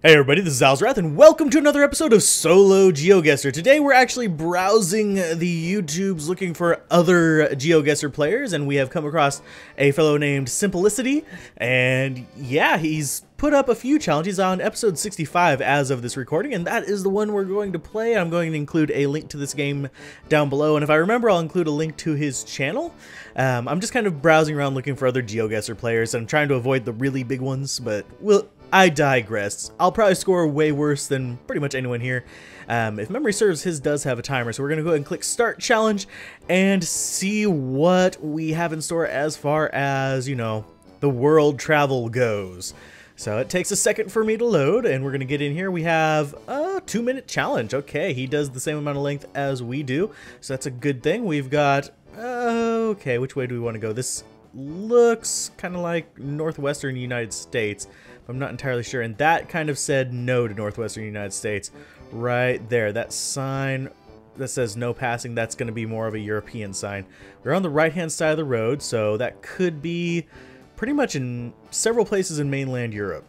Hey everybody, this is Alzorath, and welcome to another episode of Solo Geoguessr. Today we're actually browsing the YouTubes looking for other Geoguessr players, and we have come across a fellow named Simpelicity, and yeah, he's put up a few challenges on episode 65 as of this recording, and that is the one we're going to play. I'm going to include a link to this game down below, and if I remember, I'll include a link to his channel. I'm just kind of browsing around looking for other Geoguessr players, and I'm trying to avoid the really big ones, but I digress. I'll probably score way worse than pretty much anyone here. If memory serves, his does have a timer, so we're going to go ahead and click Start Challenge and see what we have in store as far as, you know, the world travel goes. So it takes a second for me to load, and we're going to get in here. We have a 2-minute challenge. Okay, he does the same amount of length as we do, so that's a good thing. We've got, okay, which way do we want to go? This looks kind of like northwestern United States. I'm not entirely sure, and that kind of said no to northwestern United States right there. That sign that says no passing, that's going to be more of a European sign. We're on the right-hand side of the road, so that could be pretty much in several places in mainland Europe.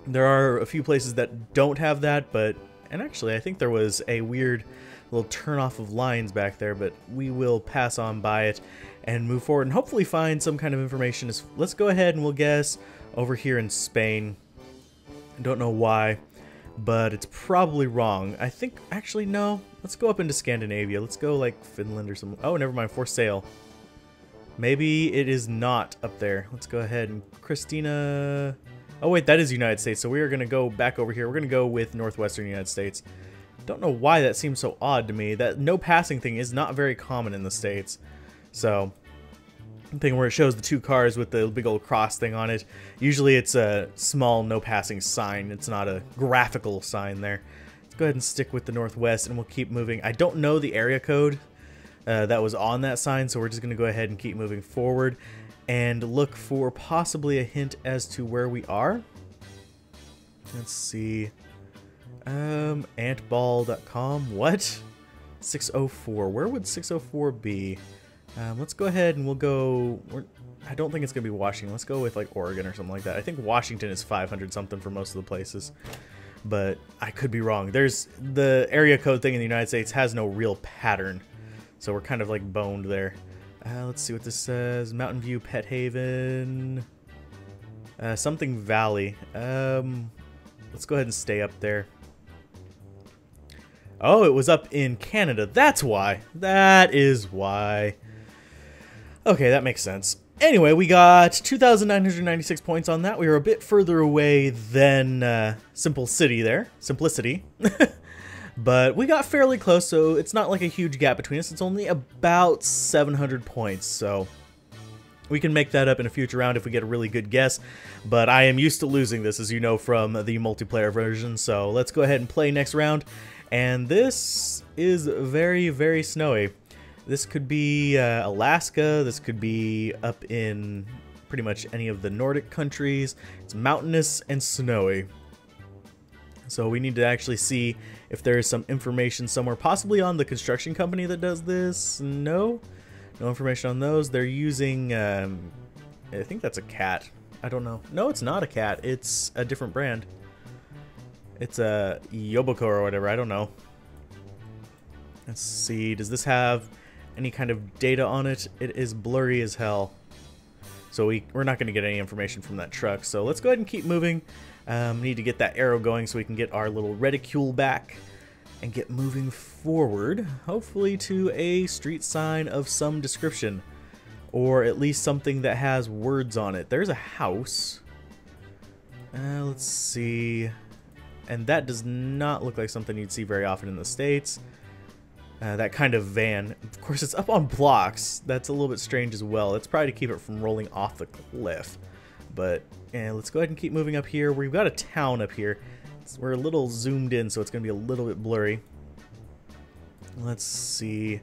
There are a few places that don't have that, and actually I think there was a weird little turn-off of lines back there, but we will pass on by it and move forward and hopefully find some kind of information. Let's go ahead and we'll guess over here in Spain. I don't know why, but it's probably wrong. I think, actually, no. Let's go up into Scandinavia. Let's go like Finland or something. Oh, never mind, for sale. Maybe it is not up there. Let's go ahead and Christina. Oh wait, that is United States, so we are going to go back over here. We're going to go with northwestern United States. Don't know why that seems so odd to me. That no passing thing is not very common in the States. So, thing where it shows the two cars with the big old cross thing on it. Usually it's a small no passing sign. It's not a graphical sign there. Let's go ahead and stick with the northwest and we'll keep moving. I don't know the area code that was on that sign, so we're just going to go ahead and keep moving forward and look for possibly a hint as to where we are. Let's see. Antball.com. What? 604. Where would 604 be? Let's go ahead and we'll go. I don't think it's gonna be Washington. Let's go with like Oregon or something like that. I think Washington is 500 something for most of the places, but I could be wrong. There's the area code thing in the United States has no real pattern, so we're kind of like boned there. Let's see what this says. Mountain View, Pet Haven, something Valley. Let's go ahead and stay up there. Oh, it was up in Canada. That's why. That is why. Okay, that makes sense. Anyway, we got 2,996 points on that. We were a bit further away than Simplicity there. Simplicity. But we got fairly close, so it's not like a huge gap between us. It's only about 700 points, so we can make that up in a future round if we get a really good guess. But I am used to losing this, as you know, from the multiplayer version. So let's go ahead and play next round. And this is very, very snowy. This could be Alaska. This could be up in pretty much any of the Nordic countries. It's mountainous and snowy. So we need to actually see if there is some information somewhere, possibly on the construction company that does this. No information on those. They're using, I think that's a cat. I don't know. No, it's not a cat. It's a different brand. It's a Yoboko or whatever. I don't know. Let's see. Does this have any kind of data on it? It is blurry as hell. So we're not going to get any information from that truck. So let's go ahead and keep moving. Need to get that arrow going so we can get our little reticule back and get moving forward. Hopefully to a street sign of some description. Or at least something that has words on it. There's a house. Let's see. And that does not look like something you'd see very often in the States. That kind of van. Of course, it's up on blocks. That's a little bit strange as well. It's probably to keep it from rolling off the cliff. But yeah, let's go ahead and keep moving up here. We've got a town up here. We're a little zoomed in, so it's going to be a little bit blurry. Let's see.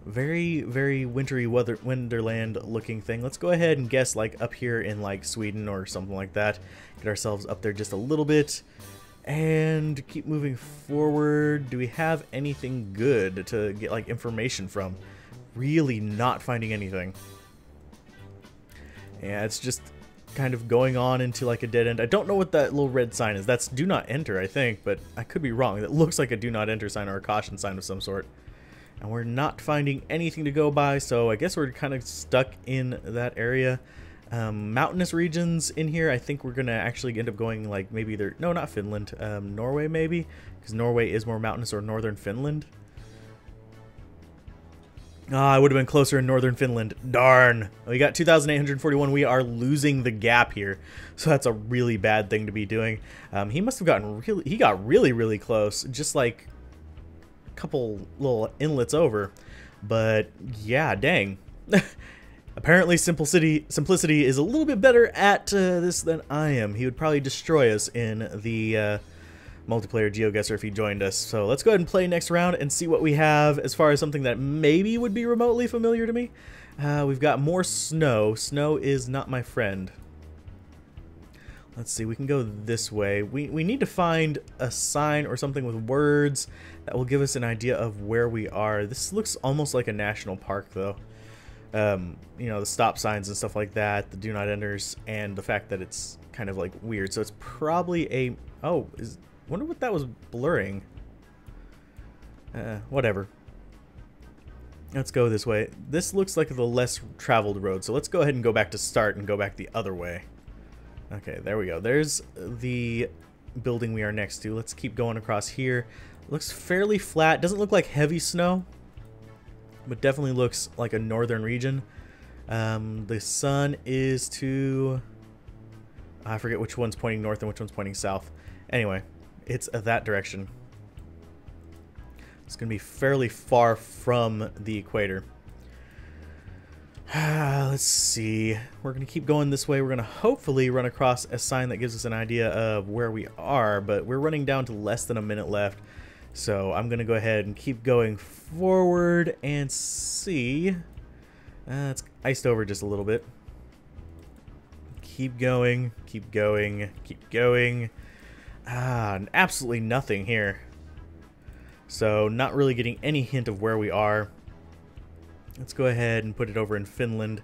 Very, very wintry Wonderland looking thing. Let's go ahead and guess like up here in like Sweden or something like that. Get ourselves up there just a little bit. And keep moving forward. Do we have anything good to get like information from? Really not finding anything. Yeah, it's just kind of going on into like a dead end. I don't know what that little red sign is. That's do not enter, I think, but I could be wrong. That looks like a do not enter sign or a caution sign of some sort. And we're not finding anything to go by, so I guess we're kind of stuck in that area. Mountainous regions in here, I think we're going to actually end up going like maybe either, no, not Finland, Norway maybe, because Norway is more mountainous, or northern Finland. Ah, I would have been closer in northern Finland. Darn. We got 2,841. We are losing the gap here. So that's a really bad thing to be doing. He must have gotten really, he got really, really close. Just like a couple little inlets over. But yeah, dang. Apparently Simplicity is a little bit better at this than I am. He would probably destroy us in the multiplayer Geoguessr if he joined us. So let's go ahead and play next round and see what we have as far as something that maybe would be remotely familiar to me. We've got more snow. Snow is not my friend. Let's see, we can go this way. We need to find a sign or something with words that will give us an idea of where we are. This looks almost like a national park though. You know, the stop signs and stuff like that, the do not enters, and the fact that it's kind of like weird. So it's probably a, oh, wonder what that was blurring. Whatever. Let's go this way. This looks like the less traveled road, so let's go ahead and go back to start and go back the other way. Okay, there we go. There's the building we are next to. Let's keep going across here. Looks fairly flat. Doesn't look like heavy snow, but definitely looks like a northern region. The sun is to, I forget which one's pointing north and which one's pointing south. Anyway, it's that direction. It's going to be fairly far from the equator. Let's see. We're going to keep going this way. We're going to hopefully run across a sign that gives us an idea of where we are, but we're running down to less than a minute left. So I'm going to go ahead and keep going forward and see. It's iced over just a little bit. Keep going, keep going, keep going. Absolutely nothing here. So not really getting any hint of where we are. Let's go ahead and put it over in Finland.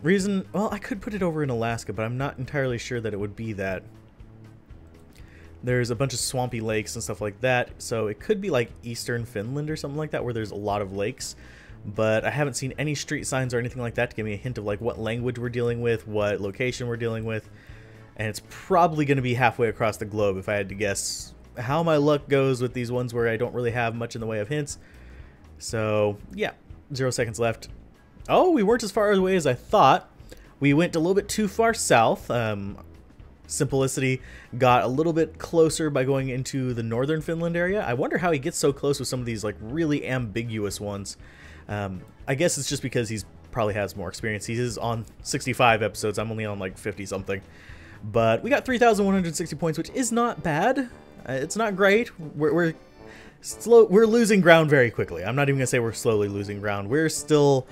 Reason, well, I could put it over in Alaska, but I'm not entirely sure that it would be that. There's a bunch of swampy lakes and stuff like that, so it could be like eastern Finland or something like that, where there's a lot of lakes. But I haven't seen any street signs or anything like that to give me a hint of like what language we're dealing with, what location we're dealing with. And it's probably going to be halfway across the globe if I had to guess how my luck goes with these ones where I don't really have much in the way of hints. So yeah, 0 seconds left. Oh, we weren't as far away as I thought. We went a little bit too far south. Simplicity got a little bit closer by going into the northern Finland area. I wonder how he gets so close with some of these like really ambiguous ones. I guess it's just because he's probably has more experience. He is on 65 episodes. I'm only on like 50 something. But we got 3,160 points, which is not bad. It's not great. We're losing ground very quickly. I'm not even gonna say we're slowly losing ground. We're still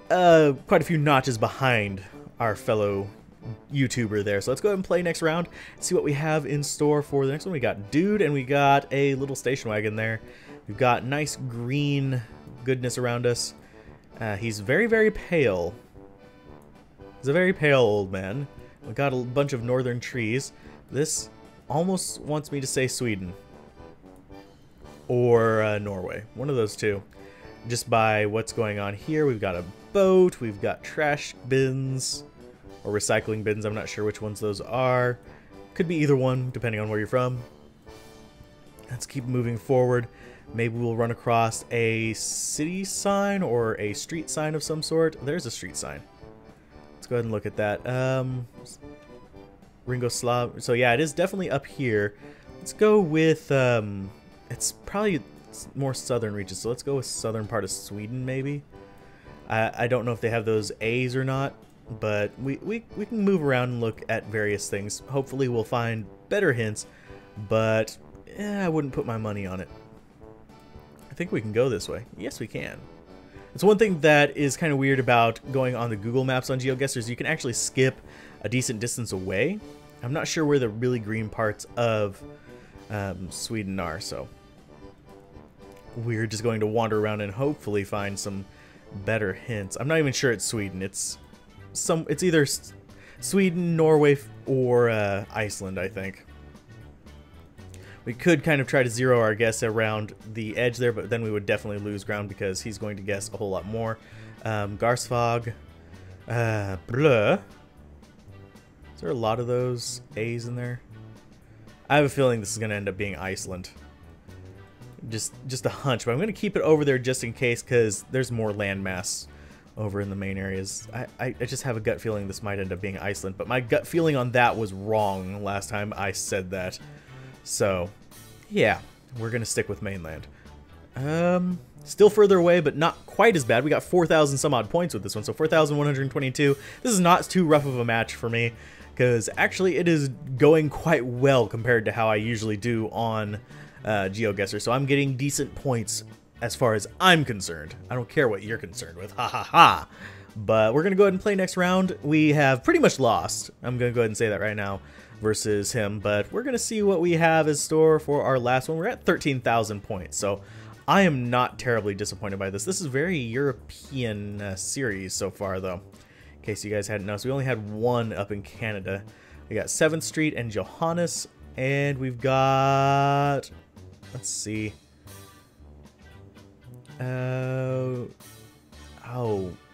quite a few notches behind our fellow YouTuber there. So let's go ahead and play next round, see what we have in store for the next one. We got Dude, and we got a little station wagon there. We've got nice green goodness around us. He's very, very pale. He's a very pale old man. We got a bunch of northern trees. This almost wants me to say Sweden or Norway. One of those two. Just by what's going on here. We've got a boat. We've got trash bins or recycling bins. I'm not sure which ones those are. Could be either one, depending on where you're from. Let's keep moving forward. Maybe we'll run across a city sign or a street sign of some sort. There's a street sign. Let's go ahead and look at that. Ringoslav. So yeah, it is definitely up here. Let's go with, it's probably more southern reaches. So let's go with southern part of Sweden, maybe. I don't know if they have those A's or not, but we can move around and look at various things. Hopefully we'll find better hints, but I wouldn't put my money on it. I think we can go this way. Yes, we can. It's one thing that is kind of weird about going on the Google Maps on Geoguessr is you can actually skip a decent distance away. I'm not sure where the really green parts of Sweden are, so we're just going to wander around and hopefully find some better hints. I'm not even sure it's Sweden. It's it's either Sweden, Norway, or Iceland, I think. We could kind of try to zero our guess around the edge there, but then we would definitely lose ground because he's going to guess a whole lot more. Garsfog. Bleh. Is there a lot of those A's in there? I have a feeling this is going to end up being Iceland. Just a hunch, but I'm going to keep it over there just in case because there's more landmass over in the main areas. I just have a gut feeling this might end up being Iceland, but my gut feeling on that was wrong last time I said that. So, yeah, we're going to stick with mainland. Still further away, but not quite as bad. We got 4,000 some odd points with this one, so 4,122. This is not too rough of a match for me, because actually it is going quite well compared to how I usually do on Geoguessr, so I'm getting decent points as far as I'm concerned. I don't care what you're concerned with, ha ha ha. But we're going to go ahead and play next round. We have pretty much lost. I'm going to go ahead and say that right now versus him, but we're going to see what we have in store for our last one. We're at 13,000 points, so I am not terribly disappointed by this. This is very European series so far, though. In case you guys hadn't noticed, we only had one up in Canada. We got 7th Street and Johannes, and we've got... Let's see.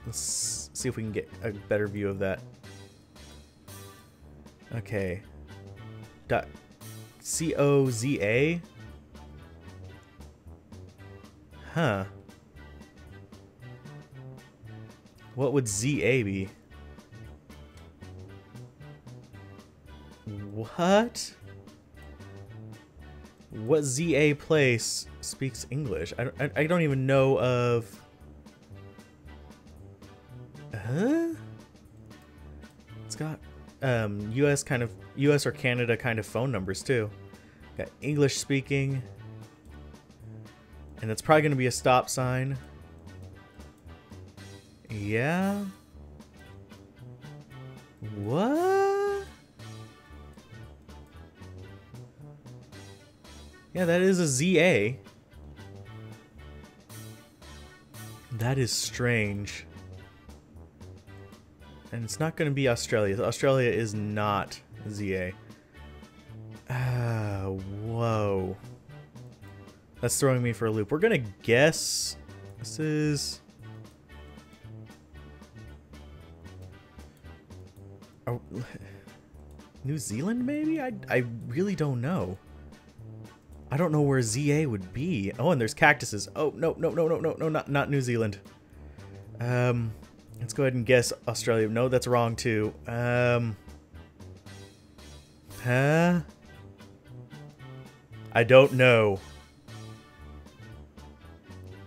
Let's see if we can get a better view of that. Okay. C-O-Z-A? Huh. What would Z-A be? What? What ZA place speaks English? I don't even know of... Huh? It's got US or Canada kind of phone numbers too. Got English speaking. And it's probably going to be a stop sign. Yeah. What? Yeah, that is a ZA. That is strange. And it's not going to be Australia. Australia is not ZA. Whoa. That's throwing me for a loop. We're going to guess this is... Oh, New Zealand, maybe? I really don't know. I don't know where ZA would be. Oh, and there's cactuses. Oh, no, not New Zealand. Let's go ahead and guess Australia. No, that's wrong too. Huh? I don't know.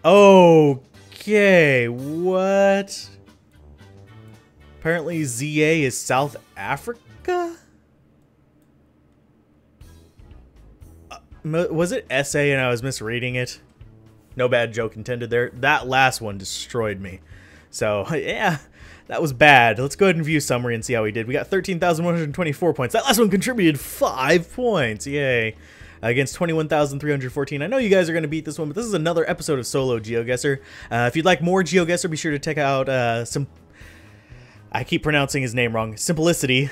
Okay, what? Apparently ZA is South Africa? Was it SA and I was misreading it? No bad joke intended there. That last one destroyed me. So, yeah, that was bad. Let's go ahead and view summary and see how we did. We got 13,124 points. That last one contributed 5 points. Yay. Against 21,314. I know you guys are going to beat this one, but this is another episode of Solo Geoguessr. If you'd like more Geoguessr, be sure to check out I keep pronouncing his name wrong. Simplicity.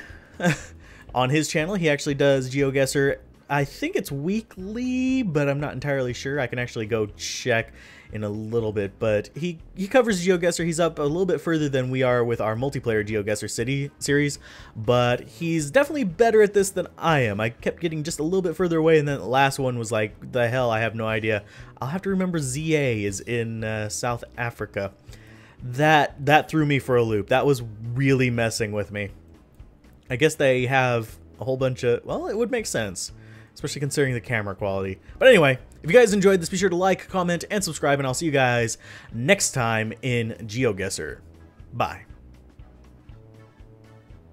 On his channel, he actually does Geoguessr. I think it's weekly, but I'm not entirely sure. I can actually go check in a little bit, but he covers Geoguessr. He's up a little bit further than we are with our multiplayer Geoguessr series, but he's definitely better at this than I am. I kept getting just a little bit further away, and then the last one was like, the hell, I have no idea. I'll have to remember ZA is in South Africa. That threw me for a loop. That was really messing with me. I guess they have a whole bunch of, well, it would make sense, especially considering the camera quality. But anyway, if you guys enjoyed this, be sure to like, comment, and subscribe, and I'll see you guys next time in Geoguessr. Bye.